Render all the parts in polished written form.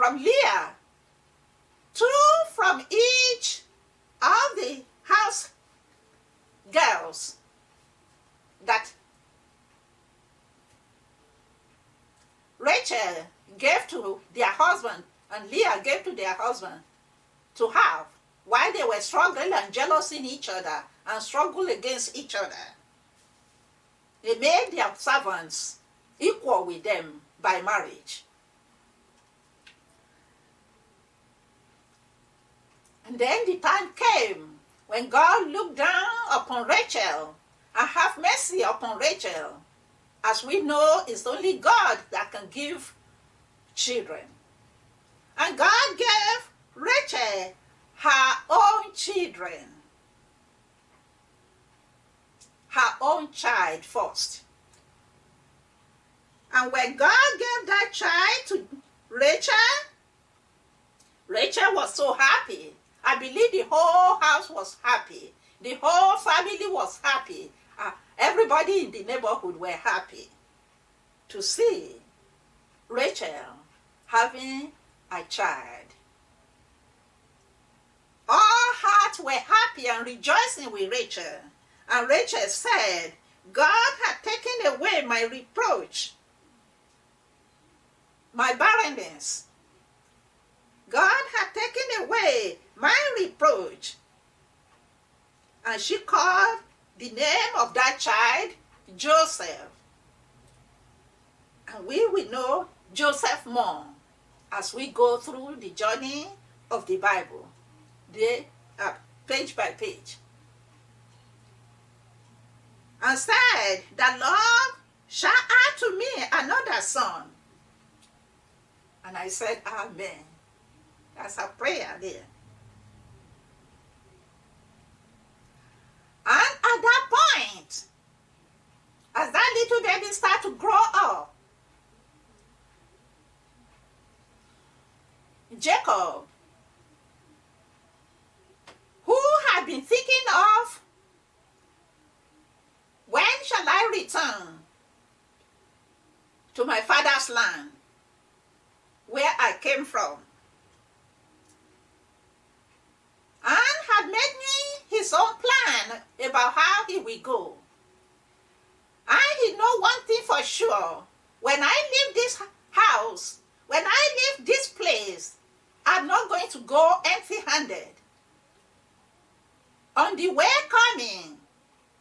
from Leah, 2 from each of the house girls that Rachel gave to their husband and Leah gave to their husband to have while they were struggling and jealous in each other and struggle against each other. They made their servants equal with them by marriage. And then the time came when God looked down upon Rachel and have mercy upon Rachel. As we know, it's only God that can give children. And God gave Rachel her own children, her own child first. And when God gave that child to Rachel, Rachel was so happy. I believe the whole house was happy. The whole family was happy. Everybody in the neighborhood were happy to see Rachel having a child. All hearts were happy and rejoicing with Rachel. And Rachel said, God had taken away my reproach, my barrenness. God had taken away my reproach. And she called the name of that child Joseph. And we will know Joseph more as we go through the journey of the Bible, page by page. And said, the Lord shall add to me another son. And I said, Amen. That's a prayer there. And at that point, as that little baby started to grow up, Jacob, who had been thinking of when shall I return to my father's land, where I came from, and had made me his own plan about how he will go. And he know one thing for sure, when I leave this house, when I leave this place, I'm not going to go empty-handed. On the way coming,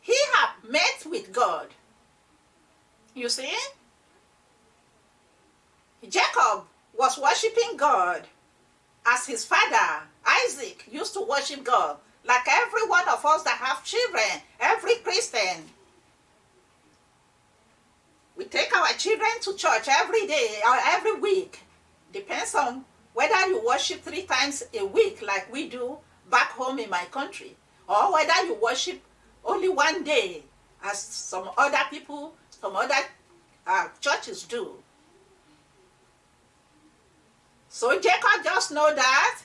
he had met with God. You see? Jacob was worshiping God as his father, Isaac, used to worship God. Like every one of us that have children, every Christian. We take our children to church every day or every week. Depends on whether you worship 3 times a week like we do back home in my country, or whether you worship only one day as some other people, some other churches do. So Jacob just know that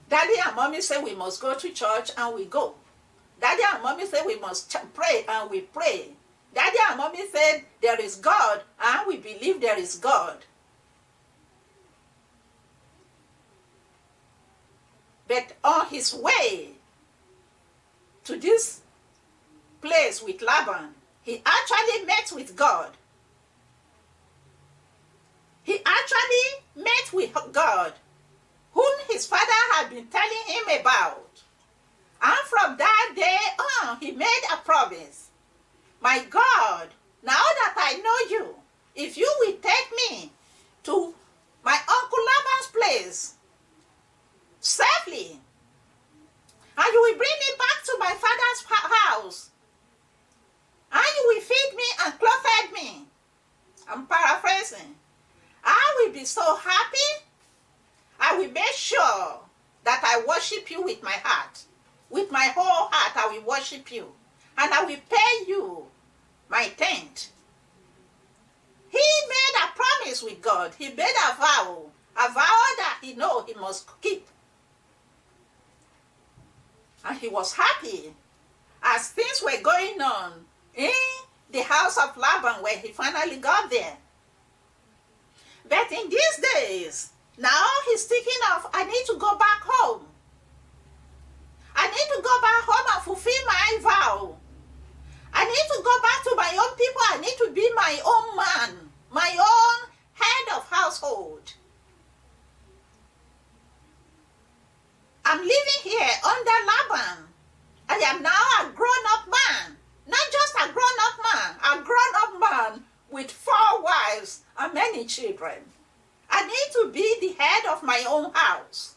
Daddy and Mommy say we must go to church, and we go. Daddy and Mommy say we must pray, and we pray. Daddy and Mommy said there is God, and we believe there is God. But on his way to this place with Laban, he actually met with God. He actually met with God, whom his father had been telling him about. And from that day on, he made a promise. My God, now that I know you, if you will take me to my uncle Laban's place safely, and you will bring me back to my father's house, and you will feed me and clothe me. I'm paraphrasing. I will be so happy. I will make sure that I worship you with my heart. With my whole heart, I will worship you. And I will pay you my tent. He made a promise with God. He made a vow that he know he must keep. And he was happy as things were going on in the house of Laban when he finally got there. But in these days, now he's thinking of, I need to go back home. I need to go back home and fulfill my vow. I need to go back to my own people. I need to be my own man, my own head of household. I'm living here under Laban. I am now a grown-up man. Not just a grown-up man, a grown-up man with 4 wives and many children. I need to be the head of my own house.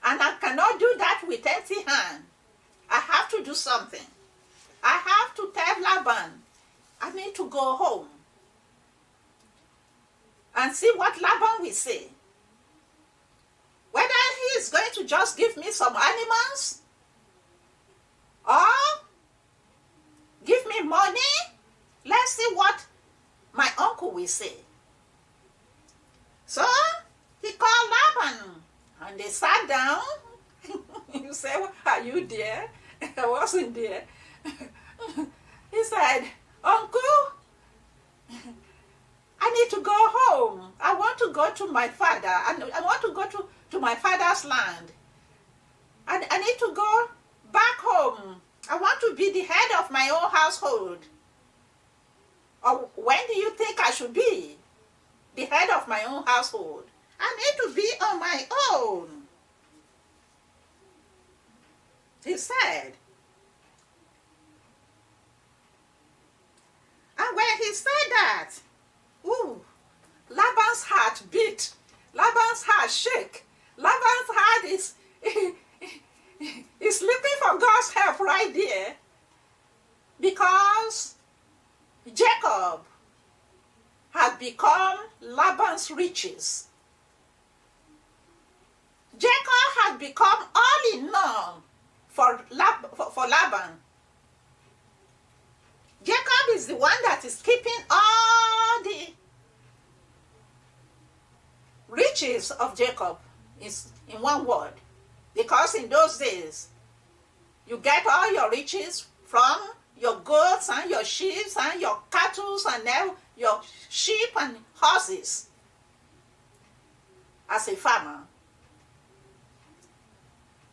And I cannot do that with empty hand. I have to do something. I have to tell Laban, I need to go home. And see what Laban will say. Whether he is going to just give me some animals, or give me money. Let's see what my uncle will say. So he called Laban and they sat down. You say, are you there? I wasn't there. He said, Uncle, I need to go home. I want to go to my father. I want to go to my father's land. And I need to go back home. I want to be the head of my own household. Or when do you think I should be the head of my own household? I need to be on my own. He said. And when he said that, ooh, Laban's heart beat. Laban's heart shake. Laban's heart is looking for God's help right there. Because Jacob had become Laban's riches. Jacob had become all in all for Laban. Jacob is the one that is keeping all the riches of Jacob is in one word. Because in those days, you get all your riches from your goats and your sheep and your cattle and your sheep and horses as a farmer.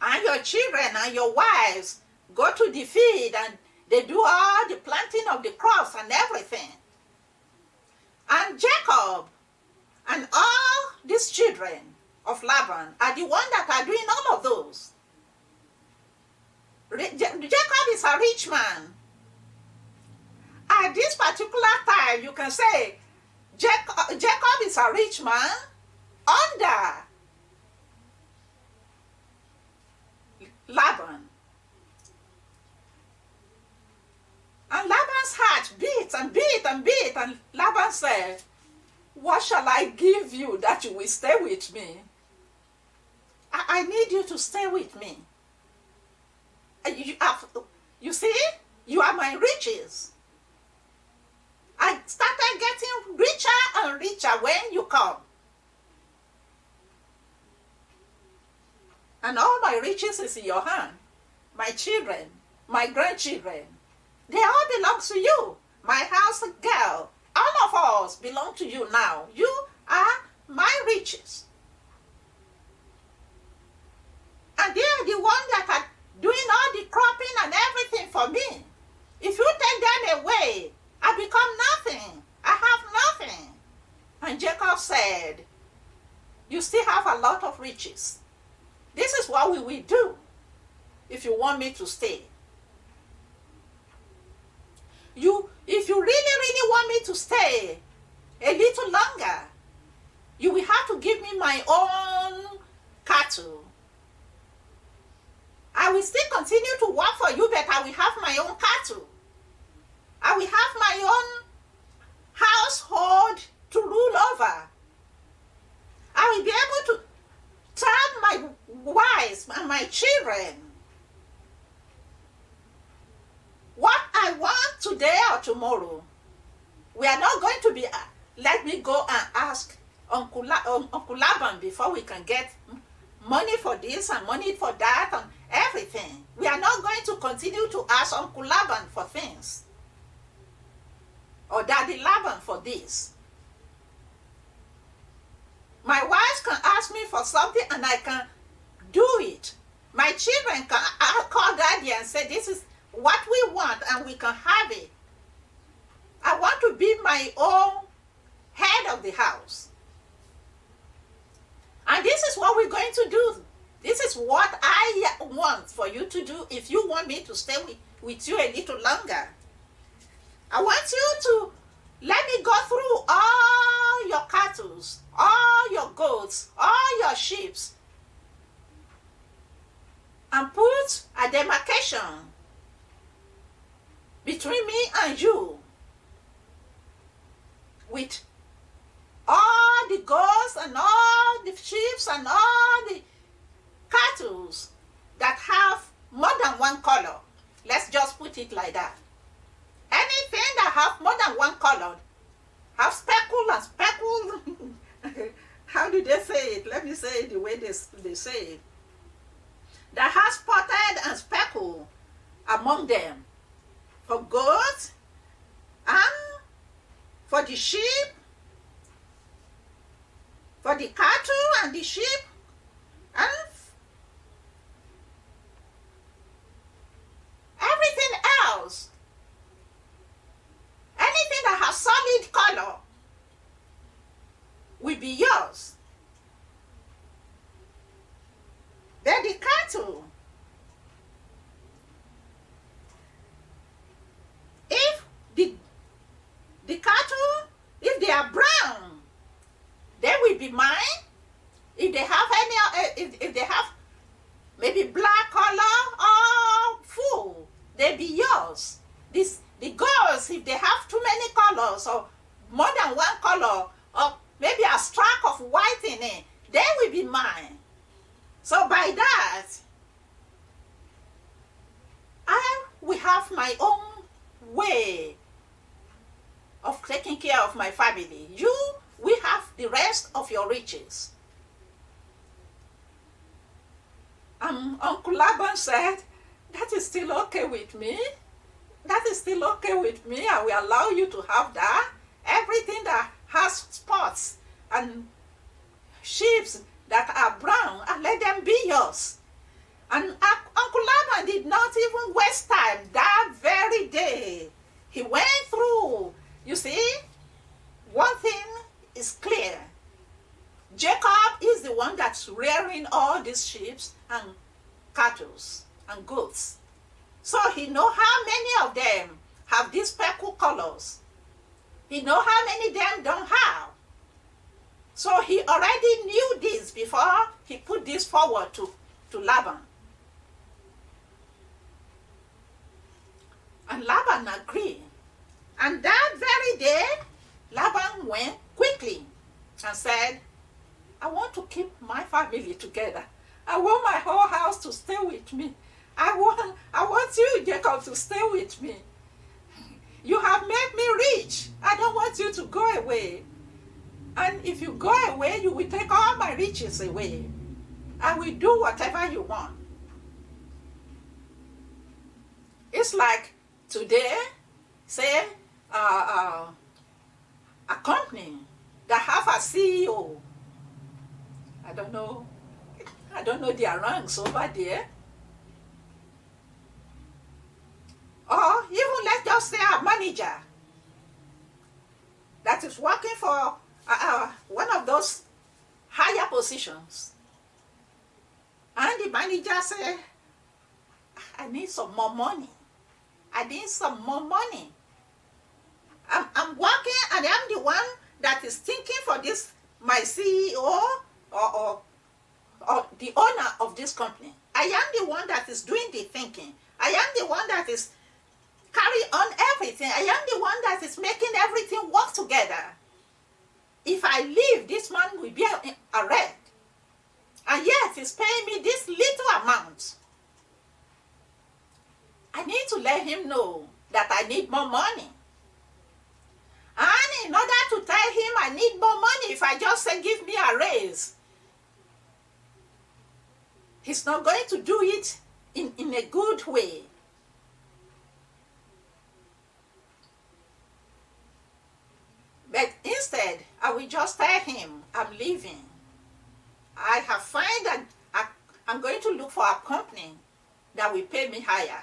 And your children and your wives go to the field and they do all the planting of the crops and everything. And Jacob and all these children of Laban are the ones that are doing all of those. Jacob is a rich man. At this particular time, you can say Jacob is a rich man under Laban. And Laban's heart beat and beat and beat, and Laban said, what shall I give you that you will stay with me? I need you to stay with me. You see, you are my riches. I started getting richer and richer when you come. And all my riches is in your hand. My children, my grandchildren, they all belong to you. My house girl, all of us belong to you now. You are my riches. And they are the ones that are doing all the cropping and everything for me. If you take them away, I become nothing. I have nothing. And Jacob said, you still have a lot of riches. This is what we will do if you want me to stay. If you really want me to stay a little longer, you will have to give me my own cattle. I will still continue to work for you, but I will have my own cattle. I will have my own household to rule over. I will be able to tell my wives and my children what I want today or tomorrow. We are not going to be, let me go and ask Uncle Laban before we can get money for this and money for that and everything. We are not going to continue to ask Uncle Laban for things. Or Daddy Laban for this. My wife can ask me for something and I can do it. My children can call daddy and say, this is what we want and we can have it. I want to be my own head of the house. And this is what we're going to do. This is what I want for you to do if you want me to stay with you a little longer. I want you to let me go through all your cattle, all your goats, all your sheep, and put a demarcation between me and you with all the goats and all the sheep and all the cattle that have more than one color. Let's just put it like that. Anything that have more than one color, have speckle and speckle. How do they say it? Let me say it the way they say it. That has spotted and speckle among them. For goats and for the sheep, for the cattle and the sheep, and everything else. Anything that has solid color will be yours. Then the cattle, if the cattle, if they are brown, they will be mine. If they have any, if they have maybe black color or full, they be yours. The girls, if they have too many colors or more than one color or maybe a streak of white in it, they will be mine. So by that, I will have my own way of taking care of my family. You will have the rest of your riches. Uncle Laban said, that is still okay with me. That is still okay with me. I will allow you to have that. Everything that has spots and sheeps that are brown, and let them be yours. And Uncle Laban did not even waste time that very day. He went through. You see, one thing is clear. Jacob is the one that's rearing all these sheep and cattle and goats. So he knows how many of them have these speckle colors. He knows how many of them don't have. So he already knew this before he put this forward to Laban. And Laban agreed. And that very day, Laban went quickly and said, I want to keep my family together. I want my whole house to stay with me. I want you, Jacob, to stay with me. You have made me rich. I don't want you to go away. And if you go away, you will take all my riches away. I will do whatever you want. It's like today, say, a company that have a CEO. I don't know their ranks over there. Or even let's just say a manager that is working for one of those higher positions. And the manager say, I need some more money. I need some more money. I'm working and I'm the one that is thinking for this, my CEO or the owner of this company. I am the one that is doing the thinking. I am the one that is carry on everything. I am the one that is making everything work together. If I leave, this man will be a wreck. And yet he's paying me this little amount. I need to let him know that I need more money. And in order to tell him I need more money, if I just say give me a raise, he's not going to do it in a good way. But instead, I will just tell him I'm leaving. I have found that I'm going to look for a company that will pay me higher.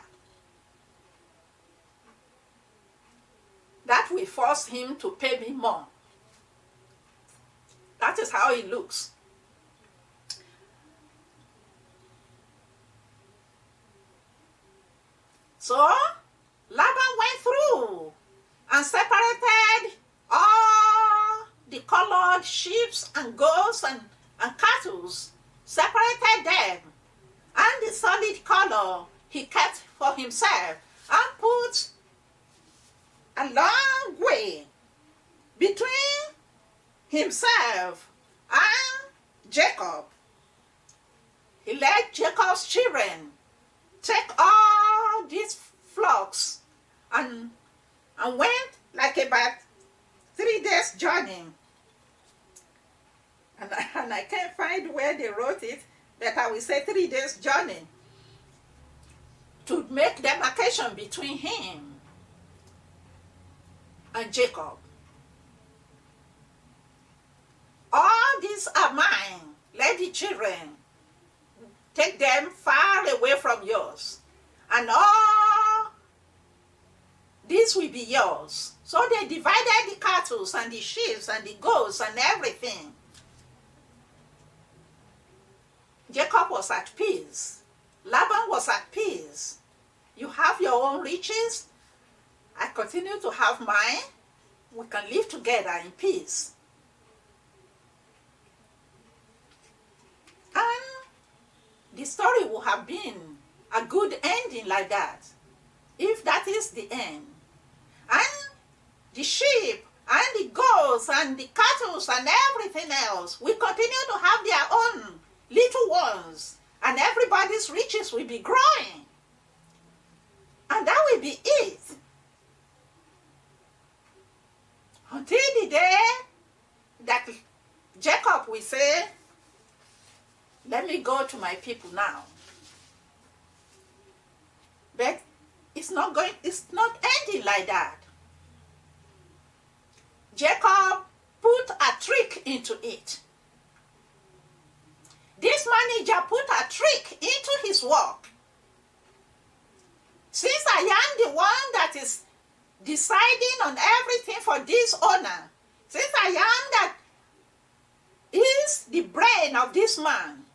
That will force him to pay me more. That is how it looks. So Laban went through and separated all the colored sheep and goats and cattle, separated them, and the solid color he kept for himself, and put a long way between himself and Jacob. He let Jacob's children take all these flocks and went like about 3 days journey. And I can't find where they wrote it, but I will say 3 days journey to make demarcation between him and Jacob. All these are mine. Let the children take them far away from yours, and all this will be yours. So they divided the cattle and the sheep and the goats and everything. Jacob was at peace. Laban was at peace. You have your own riches. I continue to have mine. We can live together in peace. And the story would have been a good ending like that, if that is the end. And the sheep and the goats and the cattle and everything else will continue to have their own little ones, and everybody's riches will be growing. And that will be it. Until the day that Jacob will say, let me go to my people now. But it's not ending like that. Jacob put a trick into it. This manager put a trick into his work. Since I am the one that is deciding on everything for this owner, since I am that is the brain of this man,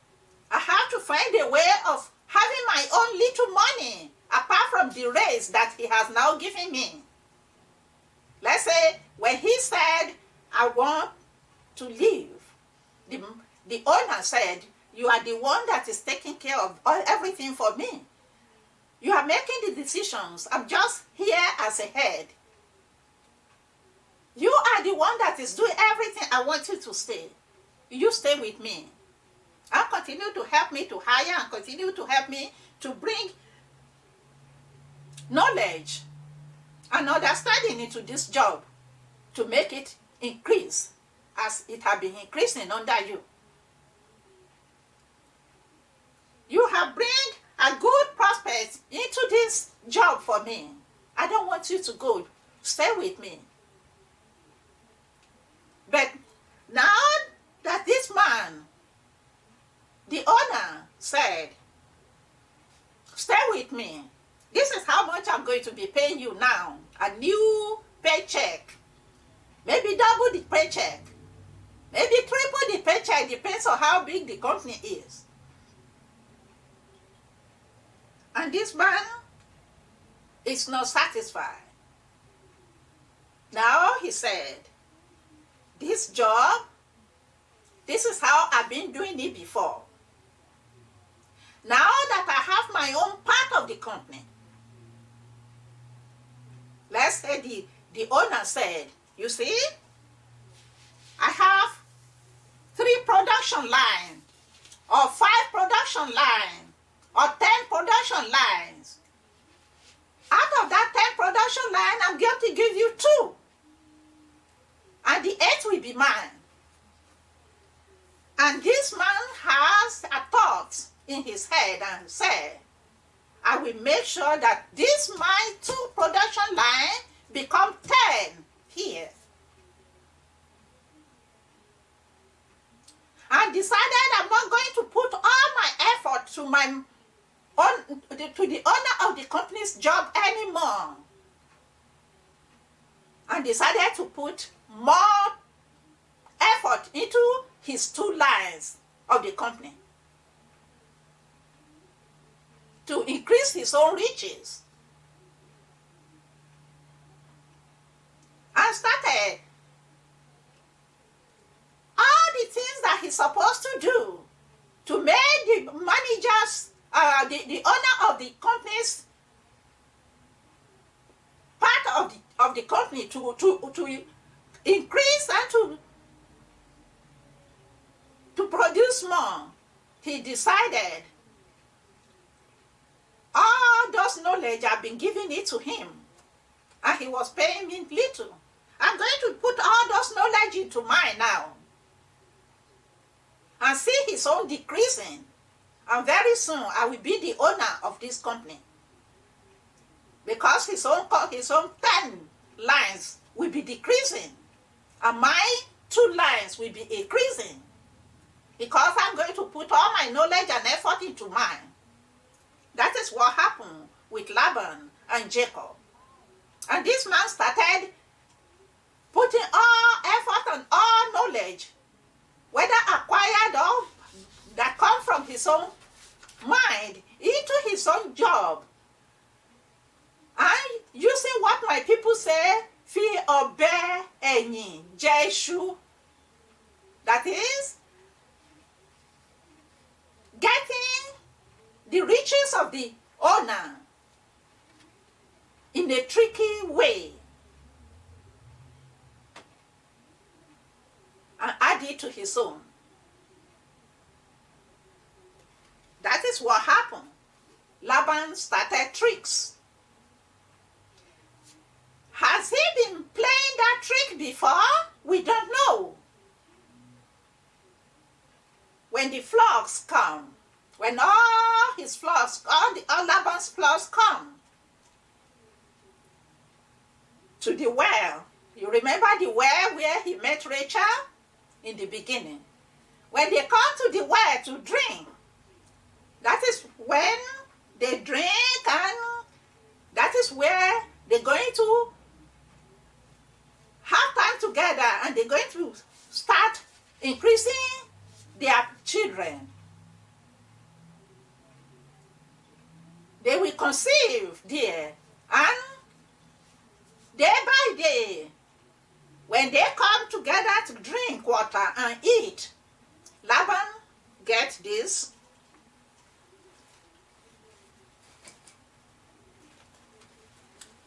I have to find a way of having my own little money apart from the raise that he has now given me. Let's say when he said, I want to leave, the owner said, you are the one that is taking care of everything for me. You are making the decisions. I'm just here as a head. You are the one that is doing everything. I want you to stay. You stay with me. And continue to help me to hire, and continue to help me to bring knowledge and understanding into this job to make it increase as it has been increasing under you. You have bring a good prospect into this job for me. I don't want you to go. Stay with me. But now that this man, the owner, said, stay with me. This is how much I'm going to be paying you now. A new paycheck. Maybe double the paycheck. Maybe triple the paycheck. Depends on how big the company is. And this man is not satisfied. Now he said, this job, this is how I've been doing it before. Now that I have my own part of the company, let's say the owner said, you see, I have 3 production lines, or 5 production lines, or 10 production lines. Out of that 10 production line, I'm going to give you 2. And the 8th will be mine. And this man has a thought in his head and said, I will make sure that this my 2 production line become 10 here. and decided I'm not going to put all my effort to the owner of the company's job anymore, and decided to put more effort into his 2 lines of the company to increase his own riches, and started all the things that he's supposed to do to make the managers, the owner of the company's part of the company to increase and to produce more. He decided all those knowledge have been given it to him, and he was paying me little. I'm going to put all those knowledge into mine now, and see his own decreasing, and very soon I will be the owner of this company, because his own 10 lines will be decreasing, and my 2 lines will be increasing, because I'm going to put all my knowledge and effort into mine. That is what happened with Laban and Jacob. And this man started putting all effort and all knowledge, whether acquired or that come from his own mind, into his own job. And using what my people say, fi obe enyi jeshu, that is, getting the riches of the owner in a tricky way and add it to his own. That is what happened. Laban started tricks. Has he been playing that trick before? We don't know. When the flocks come, when all his flocks, all Laban's flocks come to the well. You remember the well where he met Rachel in the beginning? When they come to the well to drink, that is when they drink, and that is where they're going to have time together, and they're going to start increasing their children. They will conceive there, and day by day, when they come together to drink water and eat, Laban gets this.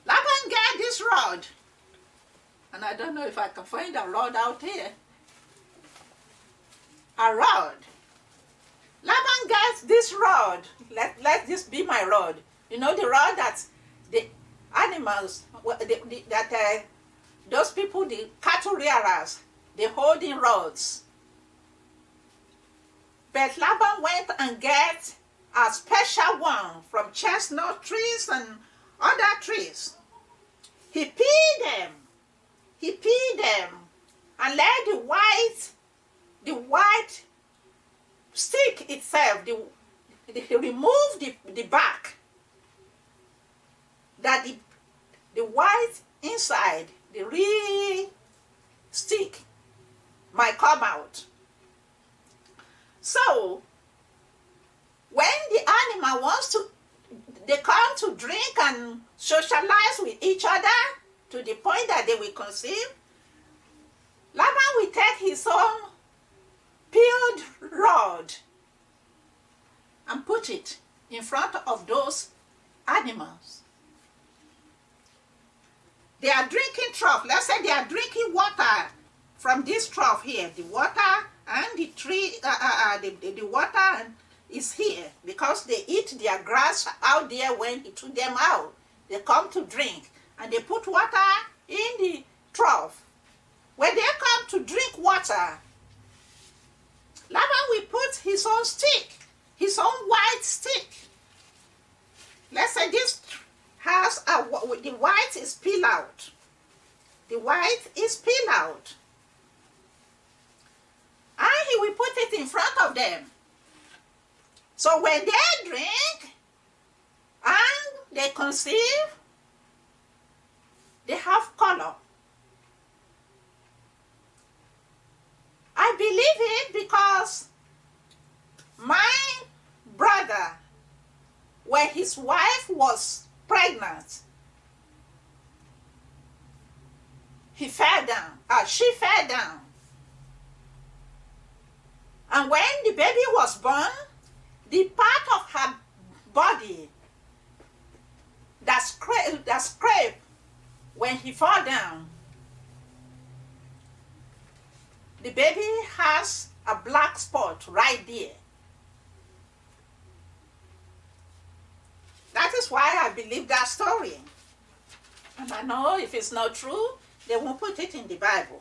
Laban get this rod, and I don't know if I can find a rod out here. A rod. Laban gets this rod. Let this be my rod. You know, the rod that the animals, those people, the cattle rearers, they hold in rods. But Laban went and get a special one from chestnut trees and other trees. He peeled them. And let the white stick itself, he removed the back, that the white inside, the real stick, might come out. So, when the animal they come to drink and socialize with each other to the point that they will conceive, Laban will take his own peeled rod and put it in front of those animals. They are drinking trough. Let's say they are drinking water from this trough here. The water and the tree, the water is here because they eat their grass out there when he took them out. They come to drink and they put water in the trough. When they come to drink water, Laban will put his own stick, his own white stick. Let's say this has the white is peeled out. The white is peeled out. And he will put it in front of them. So when they drink and they conceive, they have color. I believe it because my brother, when his wife was pregnant, she fell down. And when the baby was born, the part of her body that scraped when he fell down, the baby has a black spot right there. That is why I believe that story. And I know if it's not true, they won't put it in the Bible.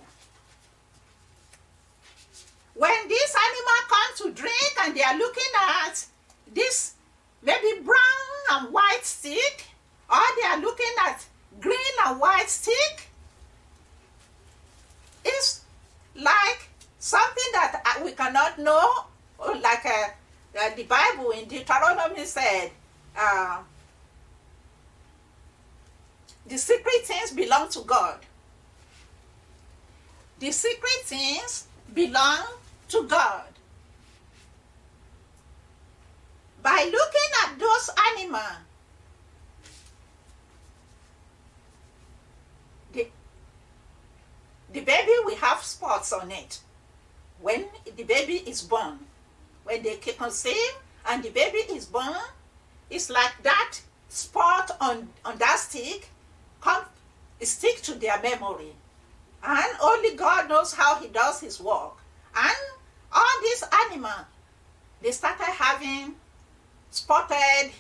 When this animal comes to drink and they are looking at this maybe brown and white stick, or they are looking at green and white stick, it's like something that we cannot know, like the Bible in Deuteronomy said, the secret things belong to God. The secret things belong to God. By looking at those animals, the baby will have spots on it when the baby is born. When they conceive and the baby is born, it's like that spot on that stick stick to their memory. And only God knows how he does his work. And all these animals, they started having spotted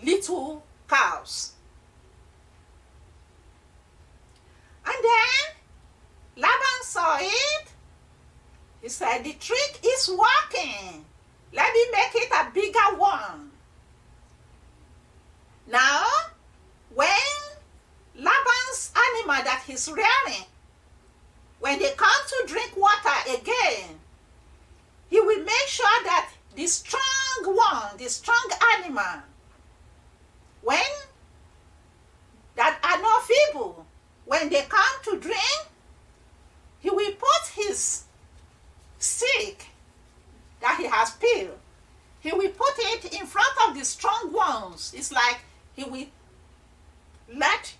little cows. And then Laban saw it. He said, the trick is working. Let me make it a bigger one. Now, when Laban's animal that he's rearing, when they come to drink water again, he will make sure that the strong one, the strong animal, when that are not feeble, when they come to drink, he will put his stick that he has peeled, he will put it in front of the strong ones. It's like he will let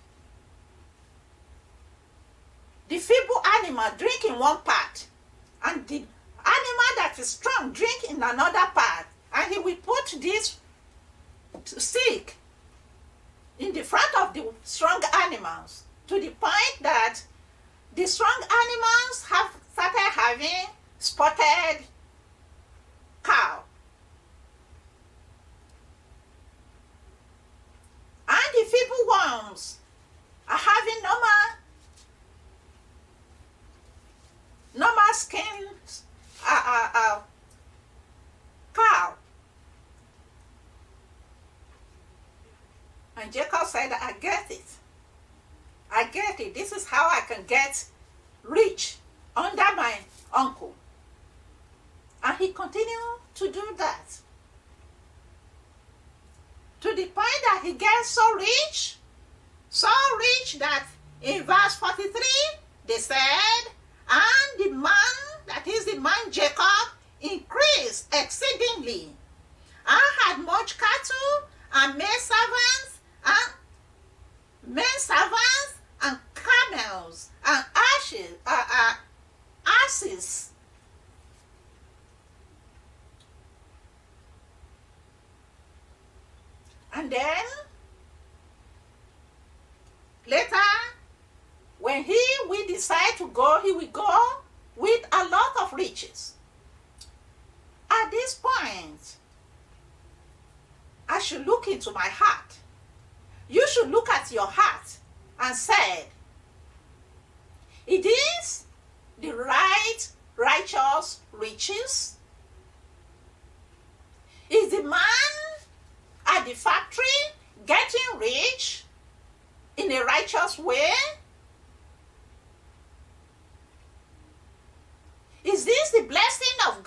the feeble animal drink in one part, and the animal that is strong drink in another part, and he will put this stick in the front of the strong animals, to the point that the strong animals have started having spotted cow. And the feeble ones are having normal skin cow. And Jacob said, I get it. I get it. This is how I can get rich under my uncle. And he continued to do that, to the point that he gets so rich that in verse 43, they said, and the man, that is the man Jacob, increased exceedingly, and had much cattle, and men servants, and camels, and asses. And then, later, when he will decide to go, he will go with a lot of riches. At this point, I should look into my heart. You should look at your heart and say, it is the righteous riches? Is the man at the factory getting rich in a righteous way? Is this the blessing of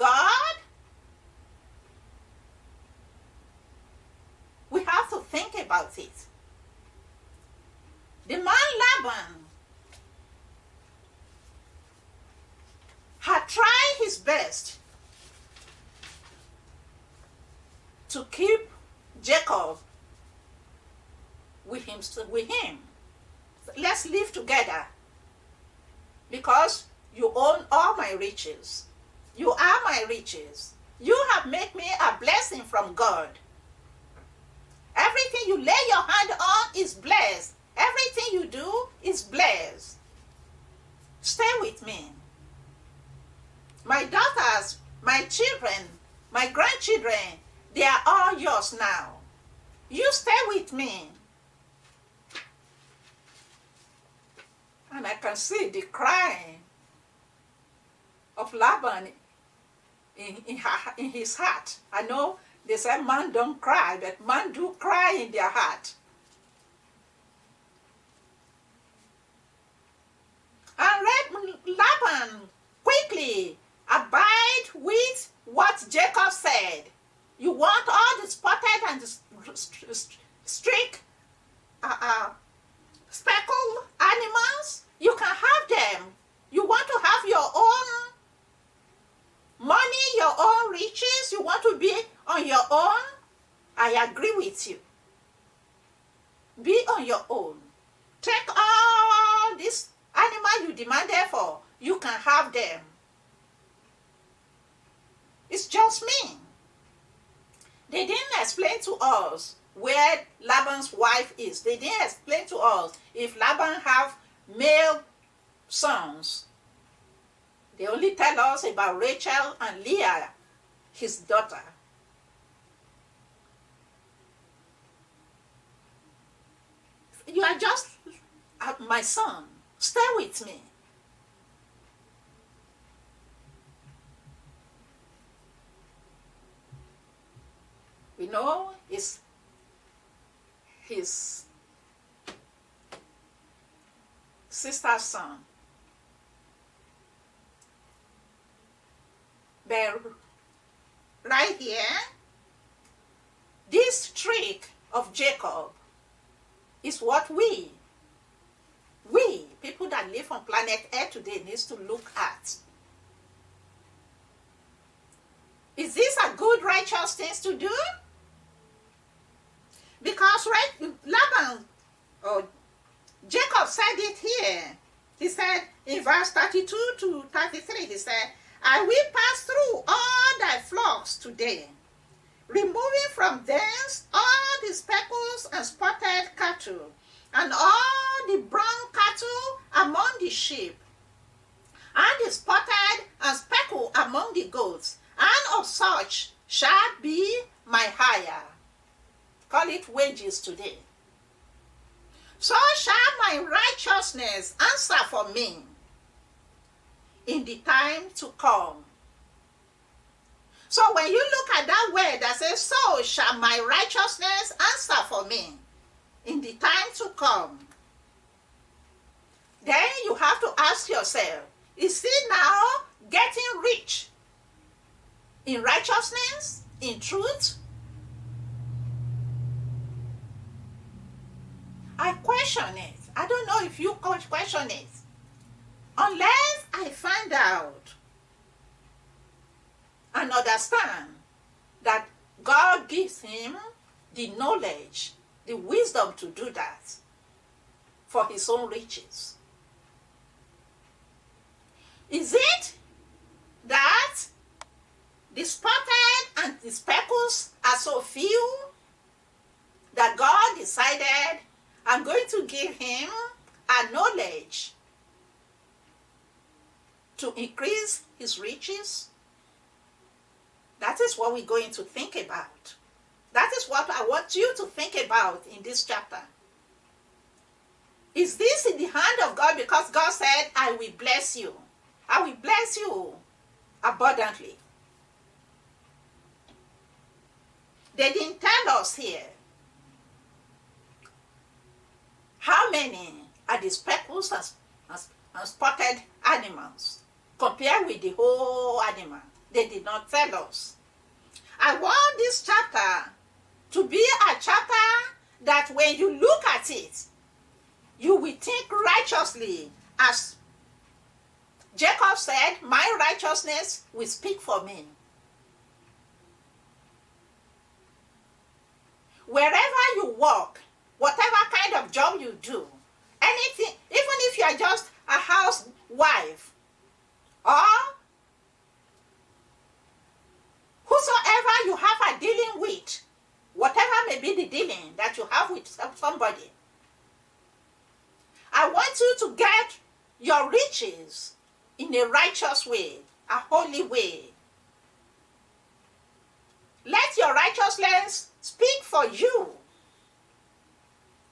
about it. The man Laban had tried his best to keep Jacob with him. Let's live together because you own all my riches. You are my riches. You have made me a blessing from God. Everything you lay your hand on is blessed. Everything you do is blessed. Stay with me. My daughters, my children, my grandchildren, they are all yours now. You stay with me. And I can see the crying of Laban in his heart. I know they say man don't cry, but man do cry in their heart. And Laban quickly abide with what Jacob said. You want all the spotted and the streak speckled animals? You can have them. You want to have your own money, your own riches? You want to be on your own? I agree with you. Be on your own. Take all this animal you demanded for. You can have them. It's just me. They didn't explain to us where Laban's wife is. They didn't explain to us if Laban have male sons. They only tell us about Rachel and Leah, his daughter. You are just my son. Stay with me. We know it's his sister's son. But right here, this trick of Jacob is what we people that live on planet Earth today needs to look at. Is this a good, righteous thing to do? Because Laban, Jacob said it here. He said in verse 32 to 33, he said, I will pass through all thy flocks today, removing from thence all the speckles and spotted cattle, and all the brown cattle among the sheep, and the spotted and speckled among the goats, and of such shall be my hire. Call it wages today. So shall my righteousness answer for me in the time to come. So when you look at that word that says, so shall my righteousness answer for me in the time to come, then you have to ask yourself, is he now getting rich in righteousness, in truth? I question it. I don't know if you question it. Unless I find out and understand that God gives him the knowledge, the wisdom to do that for his own riches. Is it that the spotted and the speckles are so few that God decided, I'm going to give him a knowledge to increase his riches? That is what we're going to think about. That is what I want you to think about in this chapter. Is this in the hand of God? Because God said, I will bless you. I will bless you abundantly. They didn't tell us here how many are the speckles and spotted animals compared with the whole animal. They did not tell us. I want this chapter to be a chapter that when you look at it, you will think righteously. As Jacob said, my righteousness will speak for me. Wherever you walk, whatever kind of job you do, anything, even if you are just a housewife, or whosoever you have a dealing with, whatever may be the dealing that you have with somebody, I want you to get your riches in a righteous way, a holy way. Let your righteousness speak for you,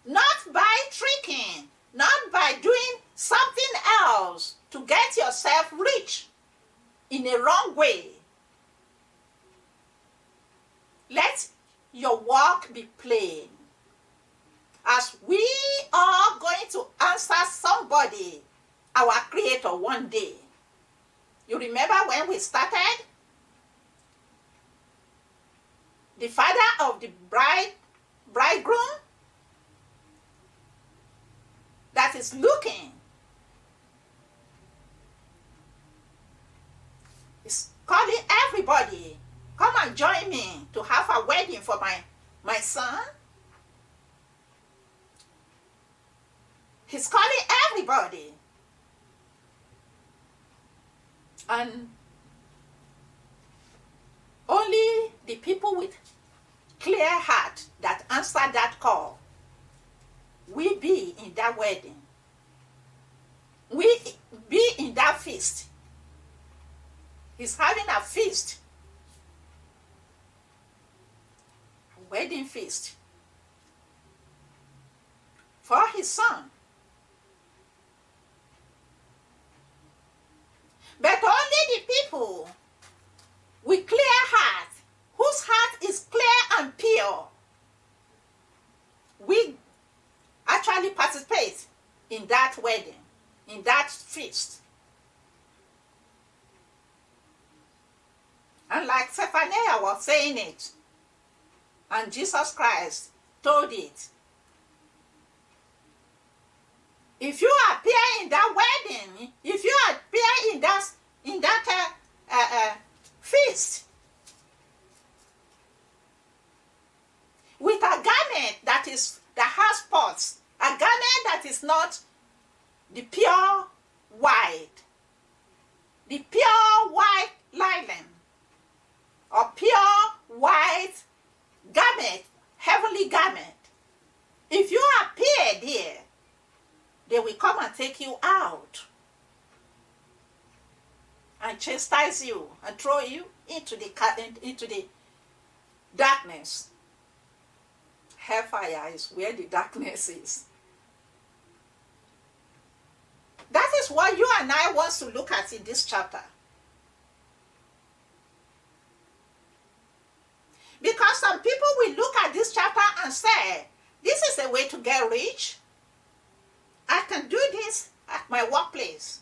not by tricking, not by doing something else to get yourself rich in a wrong way. Let your walk be plain, as we are going to answer somebody, our Creator, one day. You remember when we started? The father of the bridegroom that is looking is calling everybody, come and join me to have a wedding for my son. He's calling everybody. And only the people with clear heart that answer that call will be in that wedding. We be in that feast. He's having a feast. A wedding feast for his son. But only the people with clear heart, whose heart is clear and pure, we actually participate in that wedding, in that feast. And like Zephaniah was saying it, and Jesus Christ told it, if you appear in that wedding, if you appear in that feast with a garment that has spots, a garment that is not the pure white linen, or pure white garment, heavenly garment, if you appear there, they will come and take you out and chastise you and throw you into the darkness. Hellfire is where the darkness is. That is what you and I want to look at in this chapter. Because some people will look at this chapter and say, this is a way to get rich. I can do this at my workplace.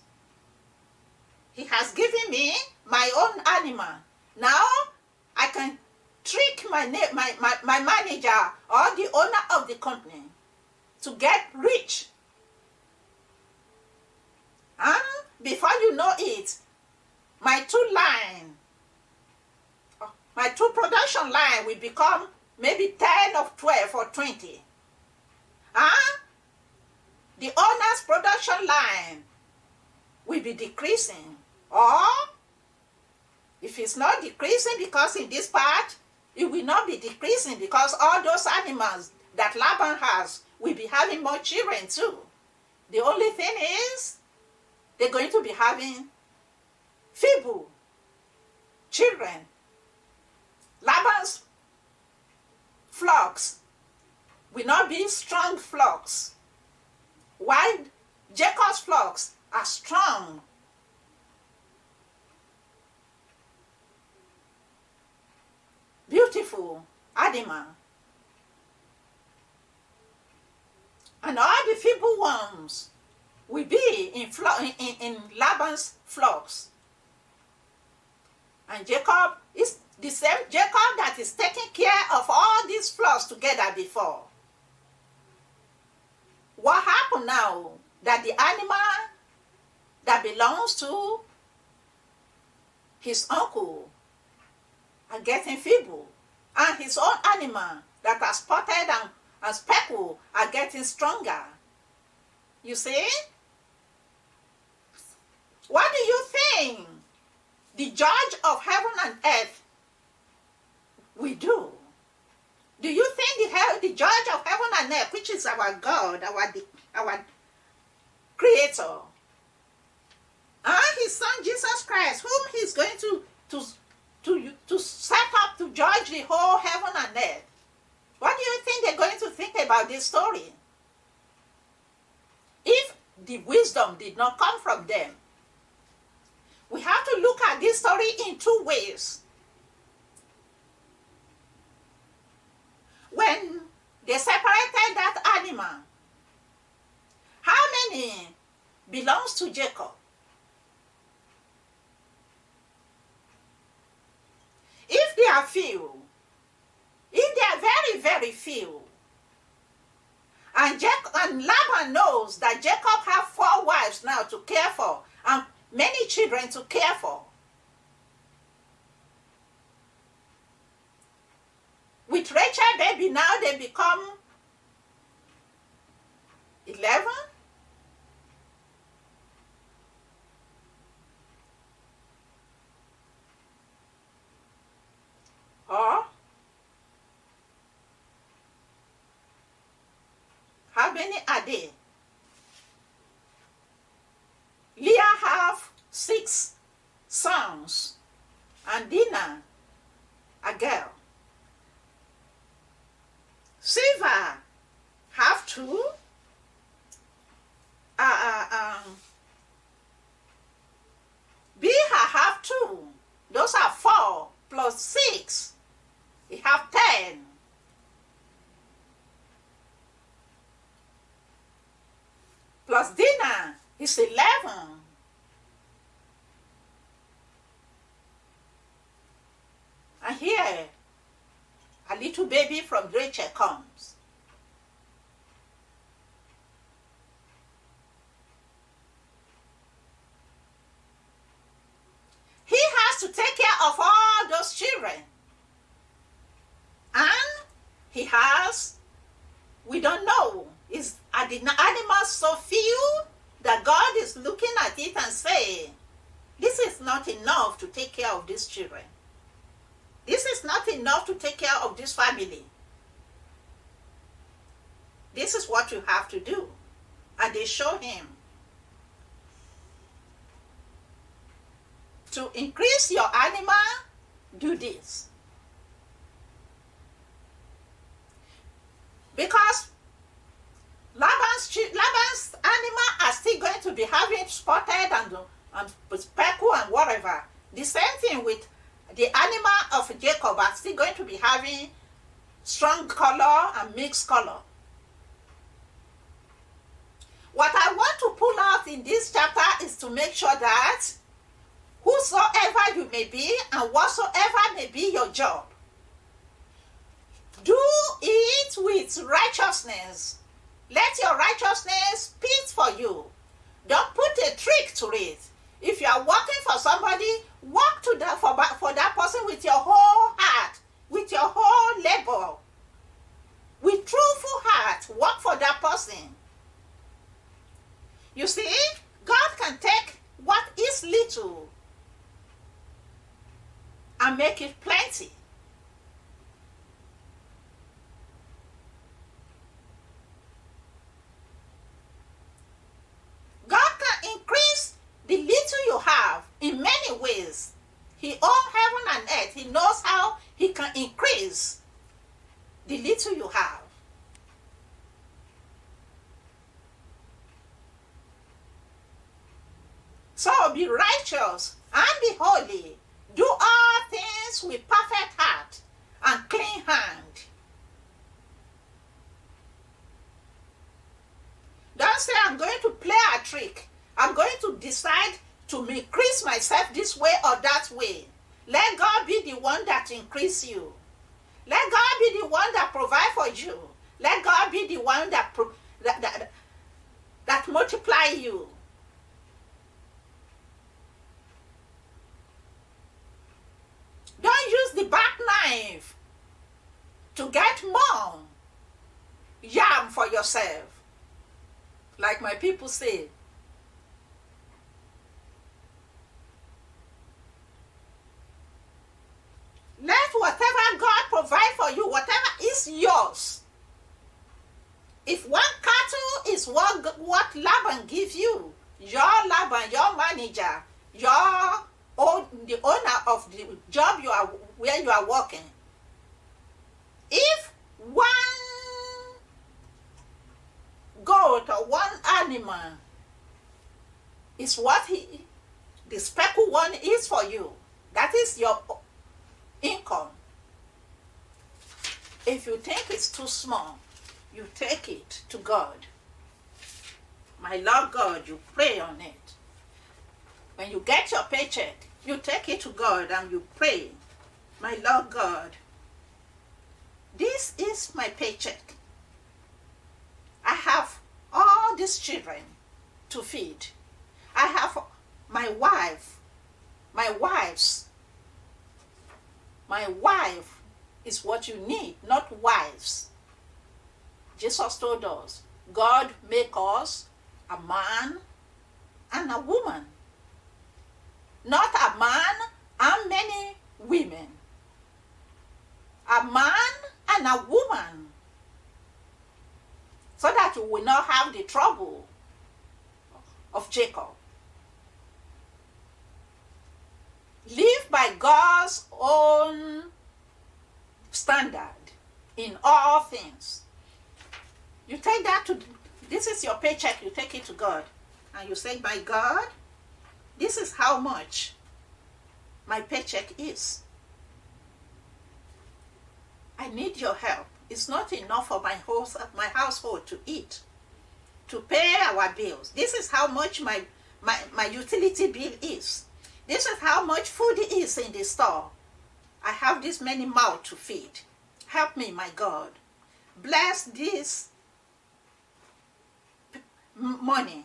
He has given me my own animal. Now I can trick my manager or the owner of the company to get rich. And before you know it, my two production line will become maybe 10 or 12 or 20. The owner's production line will be decreasing. Or if it's not decreasing, because in this part, it will not be decreasing, because all those animals that Laban has will be having more children too. The only thing is, they're going to be having feeble children. Laban's flocks will not be strong flocks, while Jacob's flocks are strong. Beautiful animal. And all the feeble ones will be in Laban's flocks. And Jacob is the same Jacob that is taking care of all these flocks together before. found now that the animal that belongs to his uncle are getting feeble, and his own animal that are spotted and speckled are getting stronger. You see? What do you think the judge of heaven and earth will do? Do you think the judge of heaven and earth, which is our God, our creator, and his son Jesus Christ, whom he's going to set up to judge the whole heaven and earth, what do you think they're going to think about this story? If the wisdom did not come from them, we have to look at this story in two ways. When they separated that animal, how many belongs to Jacob? If they are few, if they are very, very few, and Laban knows that Jacob have 4 wives now to care for and many children to care for. With Rachel baby now they become 11. Or how many are they? Leah have 6 sons and Dinah a girl. Siva have 2. Biha have 2. Those are 4 plus 6. We have 10. Plus Dinah is 11. And here, a little baby from Rachel comes. He has to take care of all those children. And he has, we don't know, are the animals so few that God is looking at it and saying, this is not enough to take care of these children. This is not enough to take care of this family. This is what you have to do. And they show him. To increase your animal, do this. Because Laban's animal are still going to be having spotted and speckled and whatever. The same thing with the animal of Jacob are still going to be having strong color and mixed color. What I want to pull out in this chapter is to make sure that whosoever you may be and whatsoever may be your job, do it with righteousness. Let your righteousness speak for you. Don't put a trick to it. If you are working for somebody, work for that person with your whole heart, with your whole labor. With truthful heart, work for that person. You see, God can take what is little and make it plenty. God can increase the little you have in many ways. He owns heaven and earth. He knows how he can increase the little you have. So be righteous and be holy. Do all things with perfect heart and clean hand. Don't say, I'm going to play a trick. I'm going to decide to increase myself this way or that way. Let God be the one that increase you. Let God be the one that provide for you. Let God be the one that by you. Don't use the back knife to get more yam for yourself. Like my people say. Let whatever God provide for you, whatever is yours. If one cattle is what LABAN gives you, your LABAN, your manager, the owner of the job where you are working, if one goat or one animal is what the speckled one is for you, that is your income. If you think it's too small, you take it to God. My Lord God, you pray on it. When you get your paycheck, you take it to God and you pray. My Lord God, this is my paycheck. I have all these children to feed. I have my wife. My wife is what you need, not wives. Jesus told us, God make us a man and a woman. Not a man and many women. A man and a woman. So that you will not have the trouble of Jacob. Live by God's own standard in all things. You take that this is your paycheck, you take it to God. And you say, by God, this is how much my paycheck is. I need your help. It's not enough for my household to eat, to pay our bills. This is how much my utility bill is. This is how much food is in the store. I have this many mouths to feed. Help me, my God. Bless this money.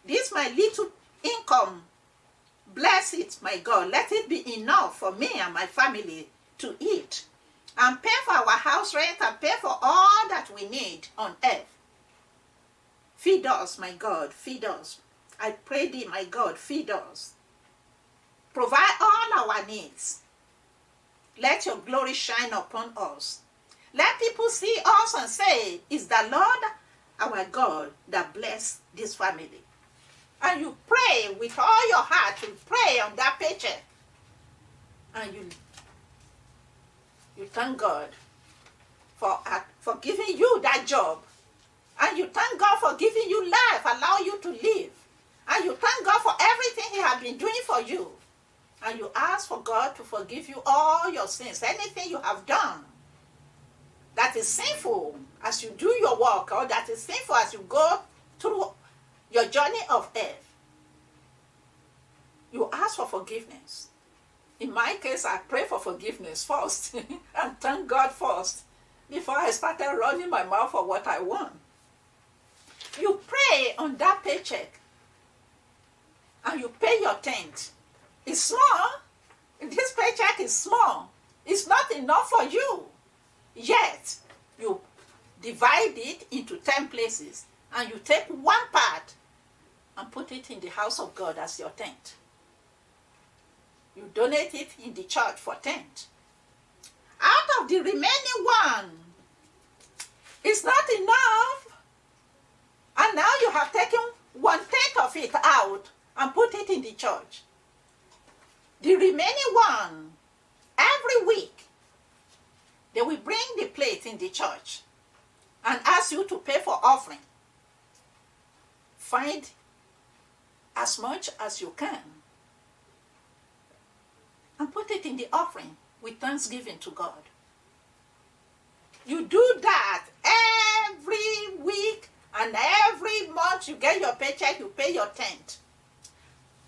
This my little income. Bless it, my God. Let it be enough for me and my family to eat. And pay for our house rent and pay for all that we need on earth. Feed us, my God. Feed us. I pray thee, my God, feed us. Provide all our needs. Let your glory shine upon us. Let people see us and say, it's the Lord our God that bless this family. And you pray with all your heart. You pray on that paycheck. And you thank God for giving you that job. And you thank God for giving you life, allow you to live. And you thank God for everything he has been doing for you. And you ask for God to forgive you all your sins, anything you have done that is sinful as you do your work, or that is sinful as you go through your journey of earth. You ask for forgiveness. In my case, I pray for forgiveness first and thank God first before I started running my mouth for what I want. You pray on that paycheck and you pay your tenth. It's small. This paycheck is small. It's not enough for you. Yet, you divide it into 10 places and you take one part and put it in the house of God as your tenth. You donate it in the church for tenth. Out of the remaining one, it's not enough. And now you have taken 1/10 of it out and put it in the church. The remaining one, every week, they will bring the plate in the church and ask you to pay for offering. Find as much as you can and put it in the offering with thanksgiving to God. You do that every week and every month you get your paycheck, you pay your tenth.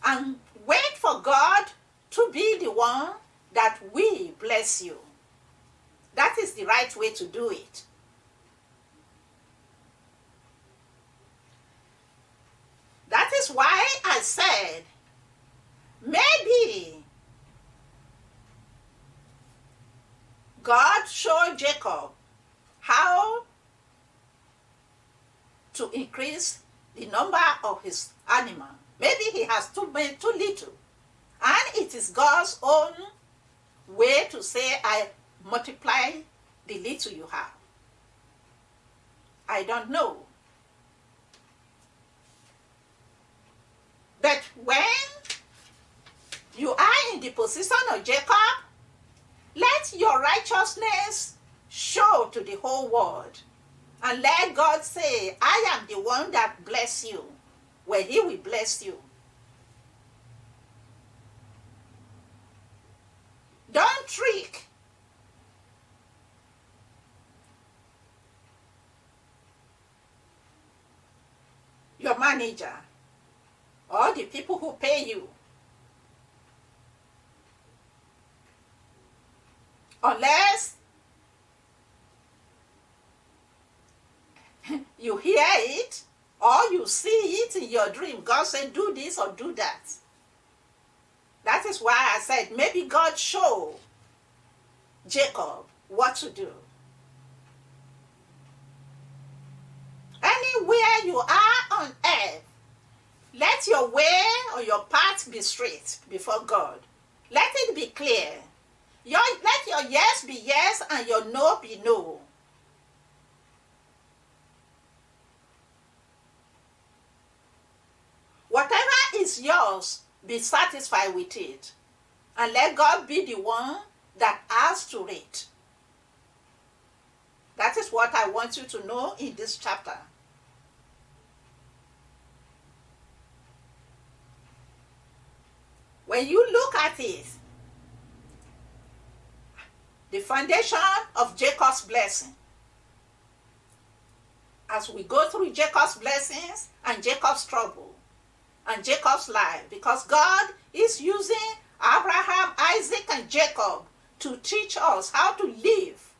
And wait for God to be the one that will bless you. That is the right way to do it. That That's why I said, maybe God showed Jacob how to increase the number of his animal. Maybe he has too little. And it is God's own way to say, I multiply the little you have. I don't know. But when you are in the position of Jacob, let your righteousness show to the whole world. And let God say, I am the one that bless you, where he will bless you. Don't trick your manager or the people who pay you, unless you hear it or you see it in your dream. God said, do this or do that. That is why I said, maybe God showed Jacob what to do. Anywhere you are on earth, let your way or your path be straight before God. Let it be clear. Let your yes be yes and your no be no. Whatever is yours, be satisfied with it. And let God be the one that adds to it. That is what I want you to know in this chapter. When you look at it, the foundation of Jacob's blessing, as we go through Jacob's blessings and Jacob's trouble and Jacob's life, because God is using Abraham, Isaac, and Jacob to teach us how to live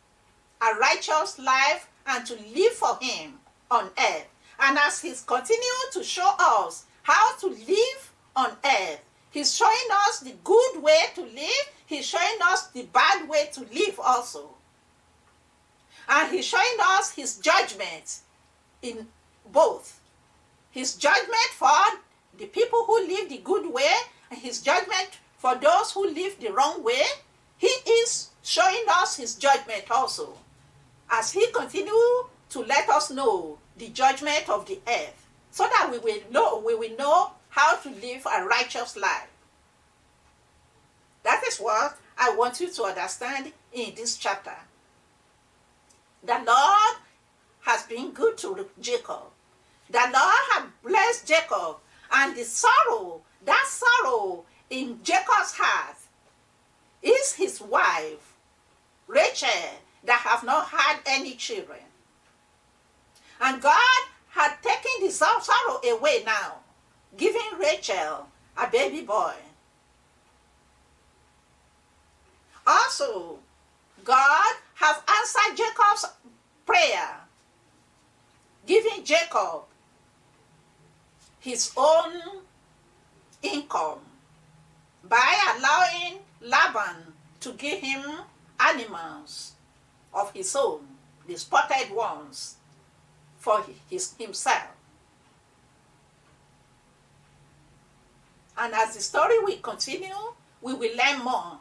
a righteous life and to live for him on earth. And as he's continuing to show us how to live on earth, he's showing us the good way to live. He's showing us the bad way to live also. And he's showing us his judgment in both. His judgment for the people who live the good way and his judgment for those who live the wrong way. He is showing us his judgment also, as he continues to let us know the judgment of the earth, so that we will know how to live a righteous life. That is what I want you to understand in this chapter. The Lord has been good to Jacob. The Lord has blessed Jacob, and that sorrow in Jacob's heart is his wife, Rachel, that have not had any children. And God had taken the sorrow away now, giving Rachel a baby boy. Also, God has answered Jacob's prayer, giving Jacob his own income by allowing Laban to give him animals of his own, the spotted ones, for himself. And as the story will continue, we will learn more.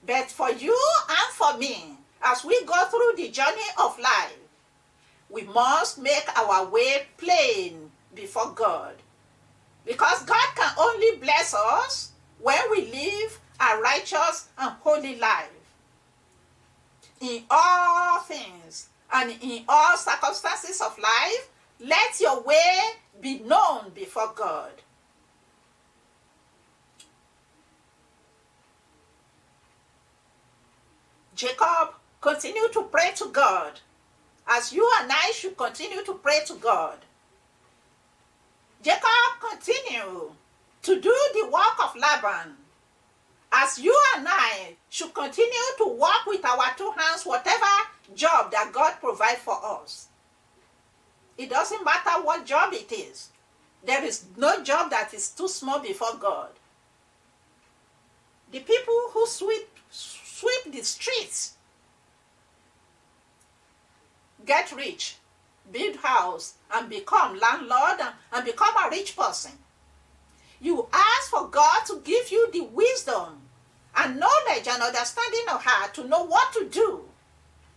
But for you and for me, as we go through the journey of life, we must make our way plain before God. Because God can only bless us when we live a righteous and holy life. In all things and in all circumstances of life, let your way be known before God. Jacob continued to pray to God, as you and I should continue to pray to God. Jacob continued to do the work of Laban, as you and I should continue to work with our two hands, whatever job that God provides for us. It doesn't matter what job it is. There is no job that is too small before God. The people who sweep the streets get rich, build house, and become landlord and become a rich person. You ask for God to give you the wisdom and knowledge and understanding of how to know what to do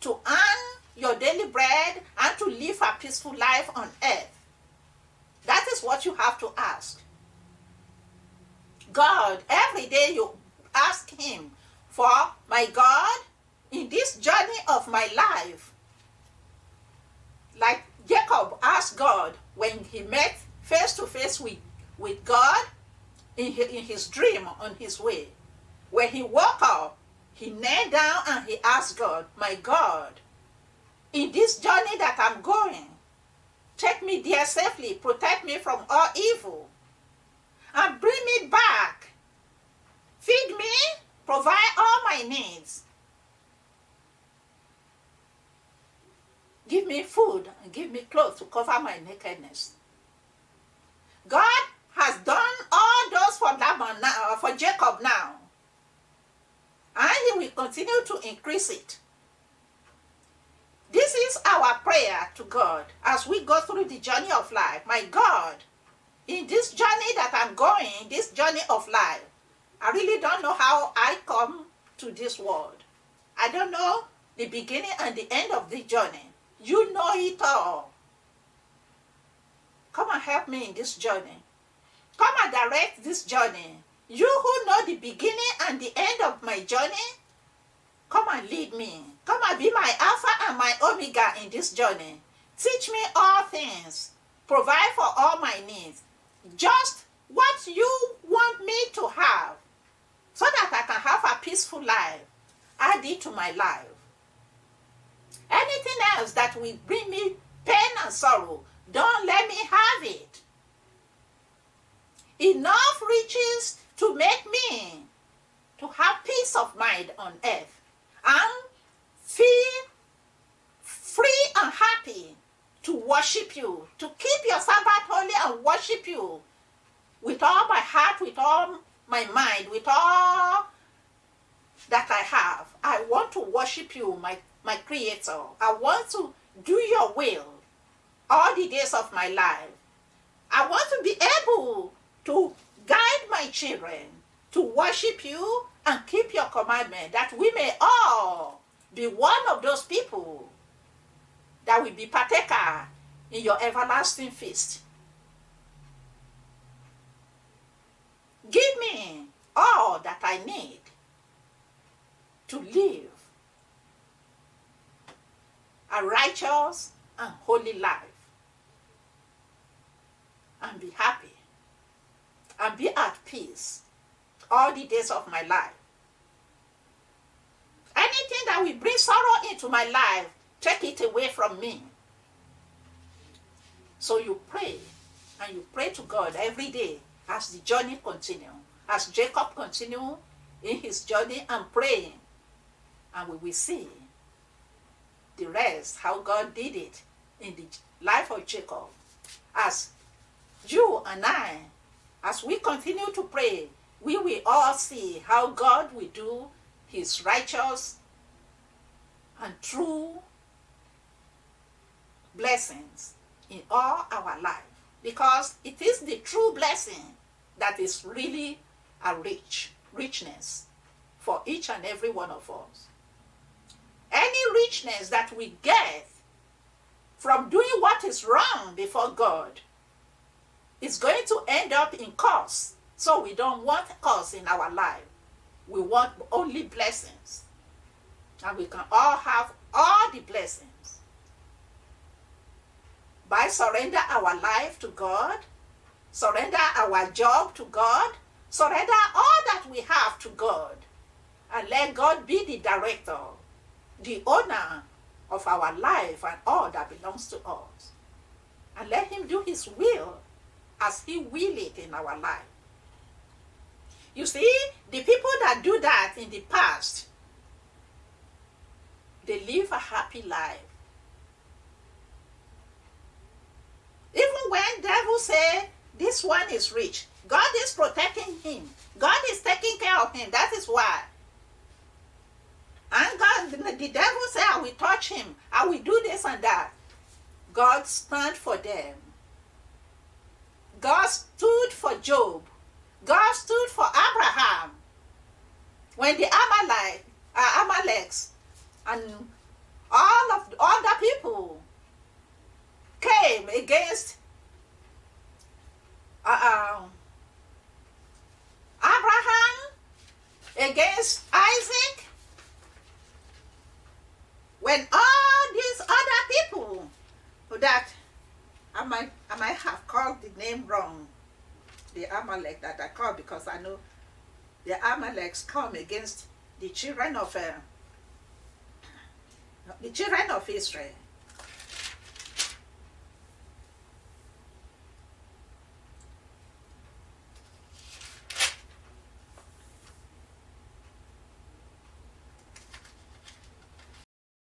to earn your daily bread and to live a peaceful life on earth. That is what you have to ask. God, every day you ask him for, my God, in this journey of my life, like Jacob asked God when he met face to face with God in his dream on his way. When he woke up, he knelt down and he asked God, my God, in this journey that I'm going, take me there safely, protect me from all evil, and bring me back. Feed me, provide all my needs. Give me food and give me clothes to cover my nakedness. God has done all those for LABAN now, for Jacob now. And he will continue to increase it. This is our prayer to God as we go through the journey of life. My God, in this journey that I'm going, this journey of life, I really don't know how I come to this world. I don't know the beginning and the end of the journey. You know it all. Come and help me in this journey. Come and direct this journey. You who know the beginning and the end of my journey, come and lead me. Come and be my Alpha and my Omega in this journey. Teach me all things. Provide for all my needs. Just what you want me to have, so that I can have a peaceful life. Add it to my life. Anything else that will bring me pain and sorrow, don't let me have it. Enough riches to make me to have peace of mind on earth and feel free and happy to worship you, to keep your Sabbath holy and worship you with all my heart, with all my mind, with all that I have. I want to worship you, my Creator. I want to do your will all the days of my life. I want to be able to guide my children to worship you and keep your commandment, that we may all be one of those people that will be partaker in your everlasting feast. Give me all that I need to live a righteous and holy life and be happy and be at peace all the days of my life. Anything that will bring sorrow into my life, take it away from me. So you pray, and you pray to God every day as the journey continues, as Jacob continued in his journey and praying, and we will see the rest, how God did it in the life of Jacob. As you and I, as we continue to pray, we will all see how God will do his righteous and true blessings in all our life. Because it is the true blessing that is really a richness for each and every one of us. Any richness that we get from doing what is wrong before God is going to end up in curse. So we don't want curse in our life. We want only blessings. And we can all have all the blessings by surrender our life to God, surrender our job to God, surrender all that we have to God, and let God be the director, the owner of our life and all that belongs to us. And let him do his will as he will it in our life. You see, the people that do that in the past, they live a happy life. Even when devil say this one is rich. God is protecting him. God is taking care of him. That is why. And God, the devil said, I will touch him. I will do this and that. God stand for them. God stood for Job. God stood for Abraham. When the Amaleks and all of the other people came against Abraham, against Isaac, when all these other people that I might have called the name wrong, the Amalek that I called, because I know the Amaleks come against the children of Israel.